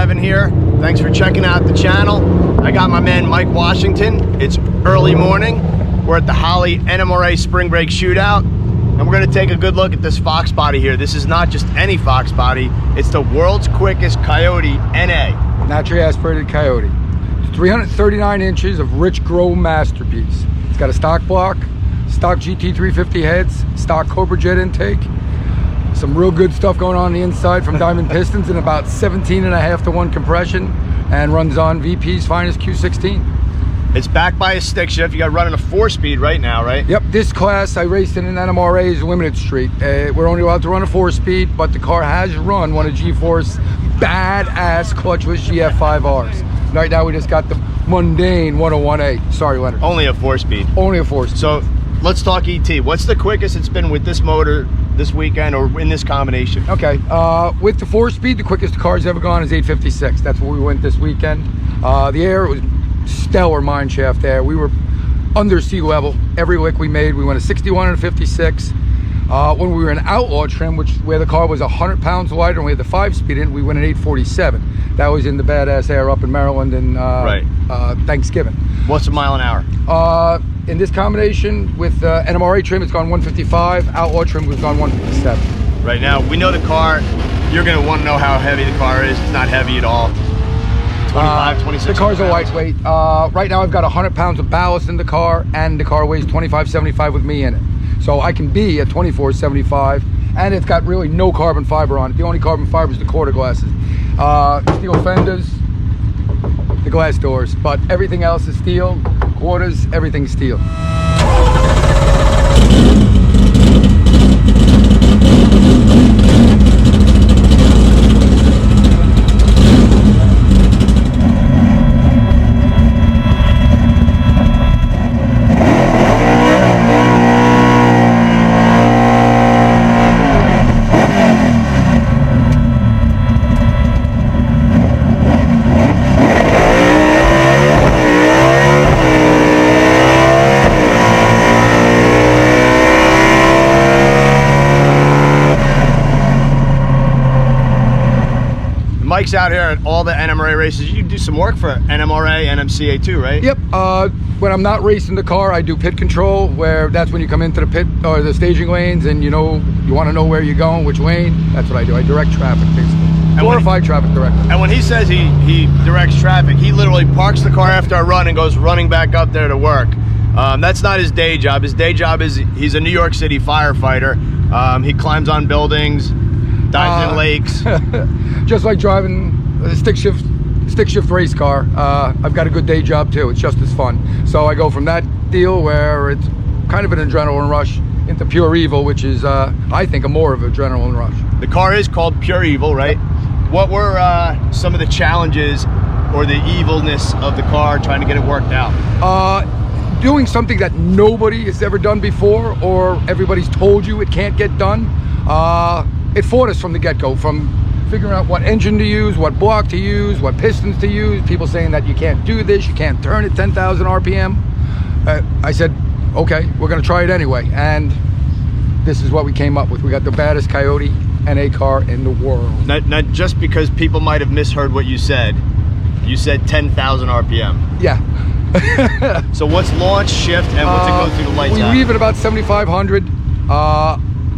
REVan here. Thanks for checking out the channel. I got my man Mike Washington. It's early morning. We're at the Holly NMRA Spring Break Shootout, and we're going to take a good look at this Foxbody here. This is not just any Foxbody. It's the world's quickest Coyote NA. Naturally aspirated Coyote. It's 339 inches of rich grow masterpiece. It's got a stock block, stock GT350 heads, stock Cobra jet intake, some real good stuff going on the inside from Diamond Pistons, and about 17.5 to 1 compression, and runs on VP's finest Q16. It's backed by a stick shift. You got running a 4-speed right now, right? Yep, this class I raced in an NMRA's limited street. We're only allowed to run a 4-speed, but the car has run one of G-Force badass clutchless GF5Rs. Right now we just got the mundane 101A. Sorry, Leonard. Only a 4-speed. Only a 4-speed. So let's talk ET. What's the quickest it's been with this motor this weekend or in this combination? Okay, with the 4-speed, the quickest the car's ever gone is 856. That's where we went this weekend. The air was stellar mine shaft there. We were under sea level. Every lick we made, we went a 61 and a 56. When we were in outlaw trim, where the car was 100 pounds lighter and we had the 5-speed in, we went an 847. That was in the badass air up in Maryland and Thanksgiving. What's a mile an hour? In this combination with NMRA trim, it's gone 155. Outlaw trim, we've gone 157. Right now, we know the car. You're going to want to know how heavy the car is. It's not heavy at all. 25, 26. The car's a lightweight. Right now I've got 100 pounds of ballast in the car, and the car weighs 2575 with me in it. So I can be at 2475, and it's got really no carbon fiber on it. The only carbon fiber is the quarter glasses. Steel fenders, the glass doors, but everything else is steel, quarters, everything's steel. Mike's out here at all the NMRA races. You do some work for NMRA, NMCA too, right? Yep. When I'm not racing the car, I do pit control, where that's when you come into the pit or the staging lanes, and you want to know where you're going, which lane. That's what I do. I direct traffic, basically. Glorified traffic director. And when he says he directs traffic, he literally parks the car after a run and goes running back up there to work. That's not his day job. His day job is he's a New York City firefighter. He climbs on buildings, dives in lakes. Just like driving a stick shift race car, I've got a good day job too. It's just as fun. So I go from that deal where it's kind of an adrenaline rush into pure evil, which is I think a more of an adrenaline rush. The car is called Pure Evil, right? What were some of the challenges or the evilness of the car trying to get it worked out? Doing something that nobody has ever done before, or everybody's told you it can't get done. It fought us from the get-go, from figuring out what engine to use, what block to use, what pistons to use. People saying that you can't do this, you can't turn at 10,000 RPM. I said, okay, we're gonna try it anyway. And this is what we came up with. We got the baddest Coyote NA car in the world. Not just because people might have misheard what you said. You said 10,000 RPM. Yeah. So what's launch, shift, and what's it go through the lights We at? leave at about 7,500.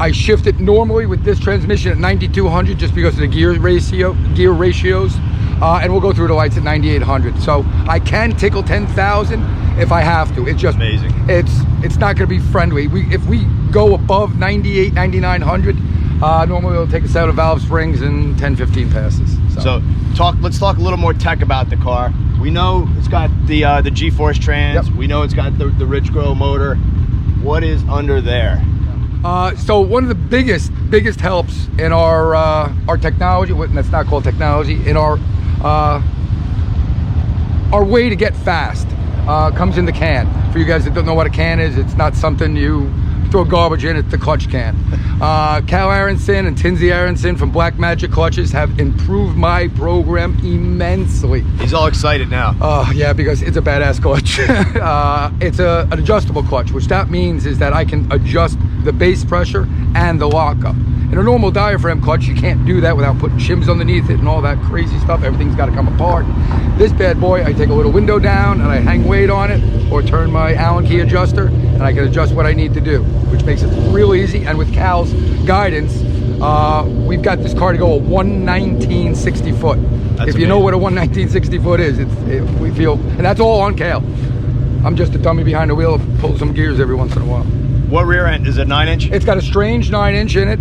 I shift it normally with this transmission at 9,200 just because of the gear ratios, and we'll go through the lights at 9,800. So I can tickle 10,000 if I have to. It's just amazing. It's not going to be friendly. If we go above 98, 9,900, normally it'll take us out of valve springs in 10, 15 passes. So let's talk a little more tech about the car. We know it's got the G-Force trans. Yep. We know it's got the rich grow motor. What is under there? So one of the biggest helps in our technology, that's not called technology, in our way to get fast, comes in the can. For you guys that don't know what a can is, it's not something you throw garbage in, it's the clutch can. Cal Aronson and Tinsy Aronson from Black Magic Clutches have improved my program immensely. He's all excited now. Yeah, because it's a badass clutch. It's an adjustable clutch, which that means is that I can adjust the base pressure and the lockup. In a normal diaphragm clutch, you can't do that without putting shims underneath it and all that crazy stuff. Everything's got to come apart. This bad boy, I take a little window down and I hang weight on it, or turn my Allen key adjuster, and I can adjust what I need to do, which makes it real easy. And with Cal's guidance, we've got this car to go a 11960 foot. If you know what a 11960 foot is, we feel, and that's all on Cal. I'm just a dummy behind the wheel, pull some gears every once in a while. What rear end? Is it 9-inch? It's got a Strange 9-inch in it.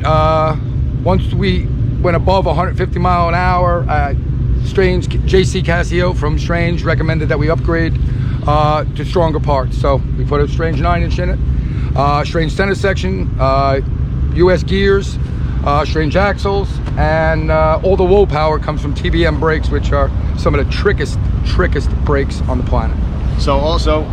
Once we went above 150 mile an hour, Strange, JC Casio from Strange recommended that we upgrade to stronger parts. So we put a Strange 9-inch in it. Strange center section, US gears, Strange axles, and all the whoa power comes from TBM brakes, which are some of the trickiest brakes on the planet. So also,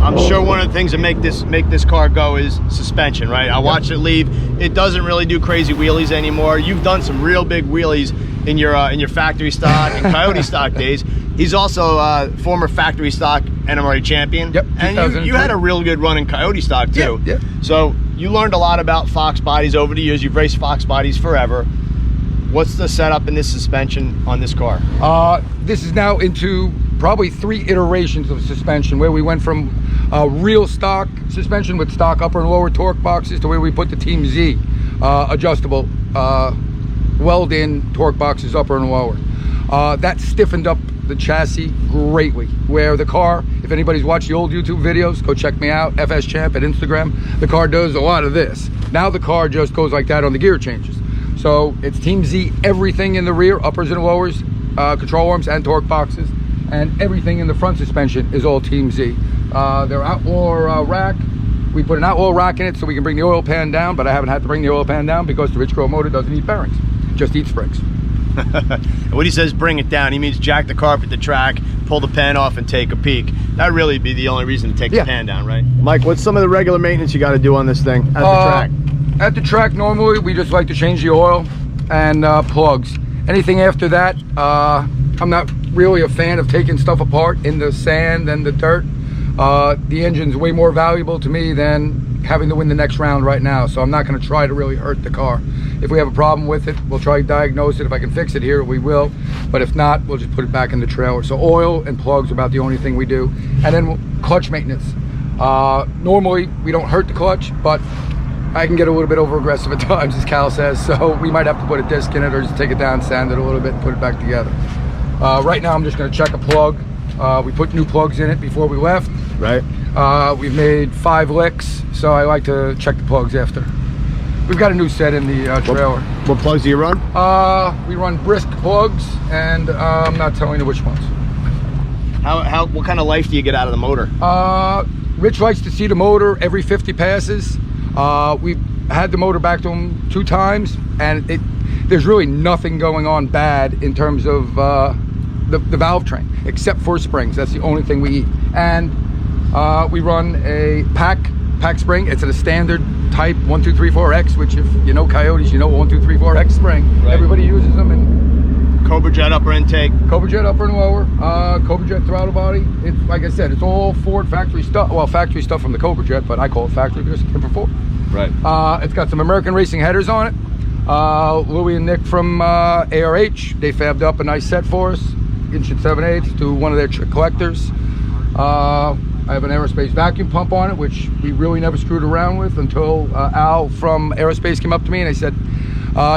I'm sure one of the things that make this car go is suspension, right? I watched it leave. It doesn't really do crazy wheelies anymore. You've done some real big wheelies in your factory stock and Coyote stock days. He's also a former factory stock NMRA champion. Yep. And you had a real good run in Coyote stock too. Yeah. So you learned a lot about Fox bodies over the years. You've raced Fox bodies forever. What's the setup in this suspension on this car? This is now into probably 3 iterations of suspension, where we went from real stock suspension with stock upper and lower torque boxes to where we put the Team Z adjustable weld-in torque boxes upper and lower. That stiffened up the chassis greatly, where the car, if anybody's watched the old YouTube videos, go check me out, FS Champ at Instagram. The car does a lot of this. Now the car just goes like that on the gear changes. So it's Team Z, everything in the rear, uppers and lowers, control arms and torque boxes, and everything in the front suspension is all Team Z. Their Outlaw rack, we put an Outlaw rack in it so we can bring the oil pan down, but I haven't had to bring the oil pan down because the Rich Girl motor doesn't eat bearings, just eats springs. When he says bring it down, he means jack the carpet, the track, pull the pan off and take a peek. That'd really be the only reason to take the pan down, right? Mike, what's some of the regular maintenance you got to do on this thing at the track? At the track, normally we just like to change the oil and plugs. Anything after that, I'm not really a fan of taking stuff apart in the sand and the dirt. The engine's way more valuable to me than having to win the next round right now, so I'm not going to try to really hurt the car. If we have a problem with it, we'll try to diagnose it. If I can fix it here, we will, but if not, we'll just put it back in the trailer. So oil and plugs are about the only thing we do. And then clutch maintenance. Normally we don't hurt the clutch, but I can get a little bit over aggressive at times, as Cal says, so we might have to put a disc in it or just take it down, sand it a little bit, and put it back together. Right now I'm just going to check a plug. We put new plugs in it before we left. Right. We've made 5 licks, so I like to check the plugs after. We've got a new set in the trailer. What plugs do you run? We run brisk plugs, and I'm not telling you which ones. What kind of life do you get out of the motor? Rich likes to see the motor every 50 passes. We've had the motor back to him 2 times, and there's really nothing going on bad in terms of the valve train, except for springs. That's the only thing we eat. And we run a pack spring. It's a standard type 123/4X, which if you know Coyotes, you know 123/4X spring. Right. Everybody uses them. And Cobra Jet upper intake. Cobra Jet upper and lower. Cobra Jet throttle body. It's like I said, it's all Ford factory stuff. Well, factory stuff from the Cobra Jet, but I call it factory because it's for Ford. Right. It's got some American Racing headers on it. Louis and Nick from ARH, they fabbed up a nice set for us, 1 7/8 to one of their trick collectors. I have an aerospace vacuum pump on it, which we really never screwed around with until Al from Aerospace came up to me and they said,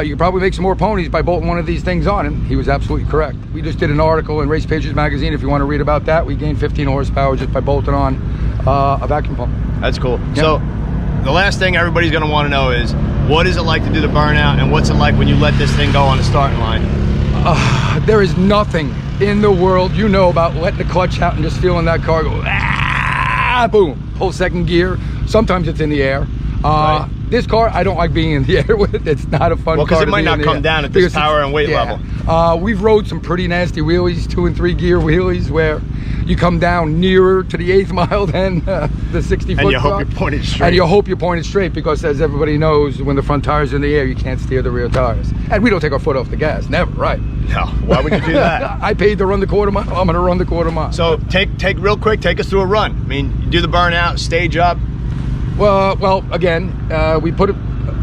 you could probably make some more ponies by bolting one of these things on, and he was absolutely correct. We just did an article in Race Pages magazine, if you want to read about that. We gained 15 horsepower just by bolting on a vacuum pump. That's cool. Yep. So the last thing everybody's going to want to know is, what is it like to do the burnout, and what's it like when you let this thing go on the starting line? There is nothing in the world you know about letting the clutch out and just feeling that car go, boom, pull second gear. Sometimes it's in the air. Right. This car, I don't like being in the air with it. It's not a fun car. Well, because it might not come down at this power and weight level. We've rode some pretty nasty wheelies, 2 and 3 gear wheelies, where you come down nearer to the 8th mile than the 60 foot. And you hope you're pointed straight. And you hope you're pointed straight, because as everybody knows, when the front tires are in the air, you can't steer the rear tires. And we don't take our foot off the gas, never, right? No, why would you do that? I paid to run the quarter mile, I'm gonna run the quarter mile. So take real quick, take us through a run. I mean, you do the burnout, stage up. Well, again, we put it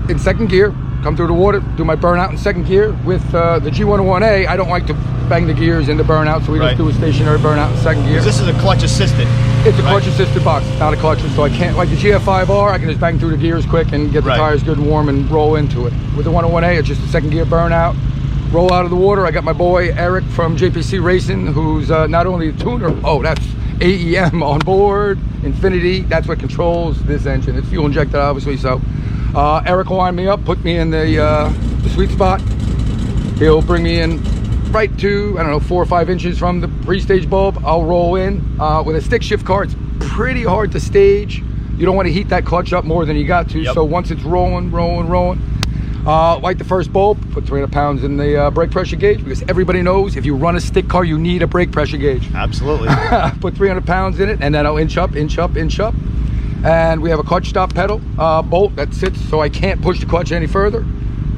in second gear, come through the water, do my burnout in second gear. With the G101A, I don't like to bang the gears into burnout, so we just do a stationary burnout in second gear. This is a clutch assisted. It's a clutch assisted box, not a clutch, so I can't, like the GF5R, I can just bang through the gears quick and get the tires good and warm and roll into it. With the 101A, it's just a second gear burnout. Roll out of the water. I got my boy Eric from JPC Racing, who's not only a tuner, that's AEM on board, Infinity, that's what controls this engine. It's fuel injected, obviously, so Eric will line me up, put me in the sweet spot. He'll bring me in right to, I don't know, 4 or 5 inches from the pre-stage bulb. I'll roll in. With a stick shift car, it's pretty hard to stage. You don't want to heat that clutch up more than you got to, so once it's rolling, light the first bulb, put 300 pounds in the brake pressure gauge, because everybody knows if you run a stick car, you need a brake pressure gauge. Absolutely. Put 300 pounds in it, and then I'll inch up. And we have a clutch stop pedal bolt that sits so I can't push the clutch any further.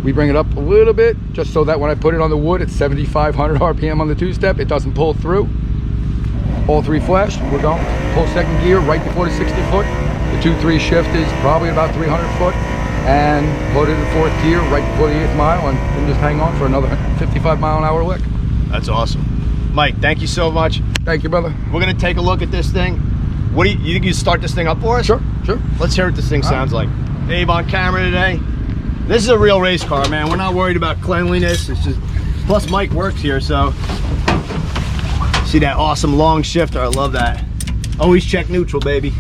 We bring it up a little bit, just so that when I put it on the wood, it's 7,500 RPM on the two-step. It doesn't pull through. All 3 flash. We're going. Pull second gear right before the 60 foot. The 2-3 shift is probably about 300 foot. And put it in 4th gear right before the 8th mile, and then just hang on for another 55 mile an hour lick. That's awesome. Mike, thank you so much. Thank you, brother. We're gonna take a look at this thing. What do you think you start this thing up for us? Sure. Let's hear what this thing sounds like. Abe on camera today. This is a real race car, man. We're not worried about cleanliness. It's just, plus Mike works here, so. See that awesome long shifter, I love that. Always check neutral, baby.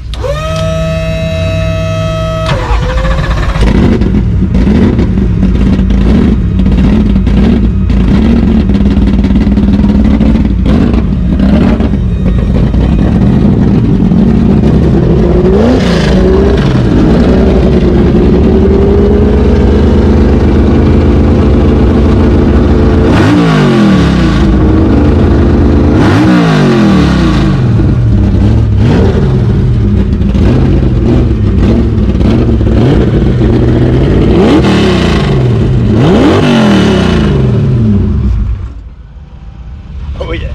Oh yeah.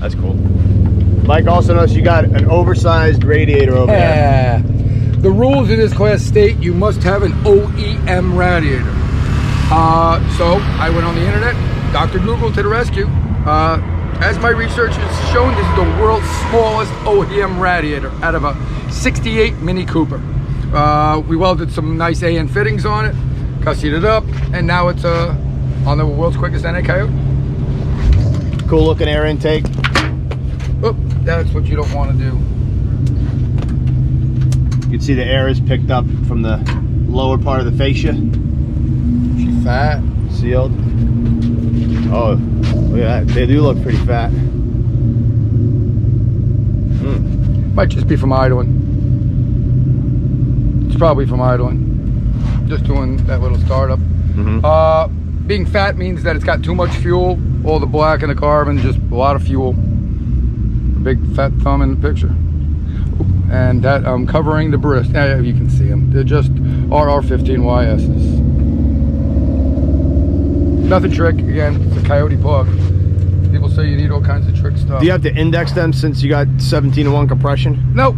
That's cool. Mike also knows you got an oversized radiator over there. The rules in this class state you must have an OEM radiator. So I went on the internet, Dr. Google to the rescue. As my research has shown, this is the world's smallest OEM radiator out of a 68 Mini Cooper. We welded some nice AN fittings on it, gussied it up, and now it's on the world's quickest NA Coyote. Cool looking air intake. Oh, that's what you don't want to do. You can see the air is picked up from the lower part of the fascia. She's fat. Sealed. Oh, look at that. They do look pretty fat. Might just be from idling. It's probably from idling. Just doing that little startup. Being fat means that it's got too much fuel. All the black and the carbon, just a lot of fuel. Big fat thumb in the picture. And that I'm covering the brisk. Yeah, you can see them. They're just RR15YSs. Nothing trick. Again, it's a Coyote plug. People say you need all kinds of trick stuff. Do you have to index them since you got 17-to-1 compression? Nope.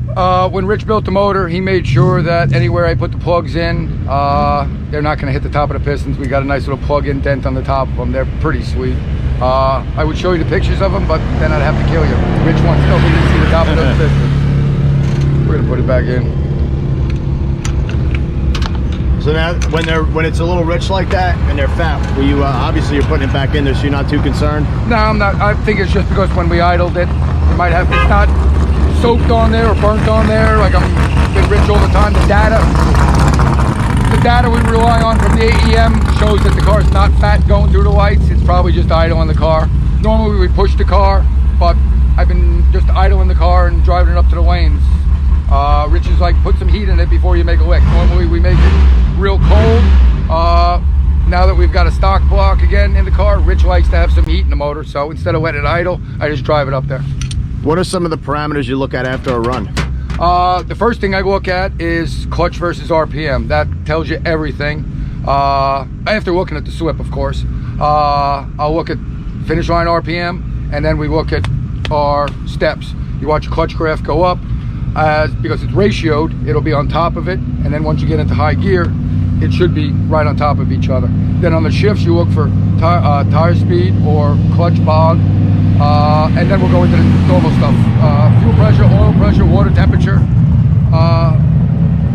When Rich built the motor, he made sure that anywhere I put the plugs in, they're not going to hit the top of the pistons. We got a nice little plug-in dent on the top of them. They're pretty sweet. I would show you the pictures of them, but then I'd have to kill you. Rich wants to know if we didn't see the top of those pistons. We're going to put it back in. So now, when it's a little rich like that and they're fat, will you obviously you're putting it back in there, so you're not too concerned? No, I'm not. I think it's just because when we idled it, it might have, it's not soaked on there or burnt on there. Like I'm with Rich all the time. The data we rely on from the AEM shows that the car is not fat going through the lights. It's probably just idle in the car. Normally we push the car, but I've been just idling the car and driving it up to the lanes. Rich is like, put some heat in it before you make a lick. Normally we make it real cold. Now that we've got a stock block again in the car, Rich likes to have some heat in the motor, so instead of letting it idle, I just drive it up there. What are some of the parameters you look at after a run? The first thing I look at is clutch versus RPM. That tells you everything. After looking at the SWIP, of course. I'll look at finish line RPM, and then we look at our steps. You watch your clutch graph go up. Because it's ratioed, it'll be on top of it, and then once you get into high gear, it should be right on top of each other. Then on the shifts, you look for tire speed or clutch bog, and then we'll go into the normal stuff: fuel pressure, oil pressure, water temperature,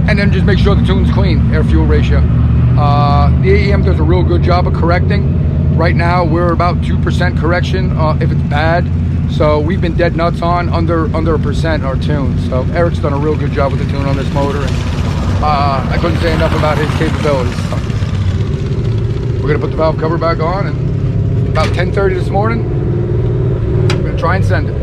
and then just make sure the tune's clean, air-fuel ratio. The AEM does a real good job of correcting. Right now, we're about 2% correction if it's bad. So we've been dead nuts on under 1% our tune. So Eric's done a real good job with the tune on this motor, and I couldn't say enough about his capabilities. So we're gonna put the valve cover back on, and about 10:30 this morning, we're gonna try and send it.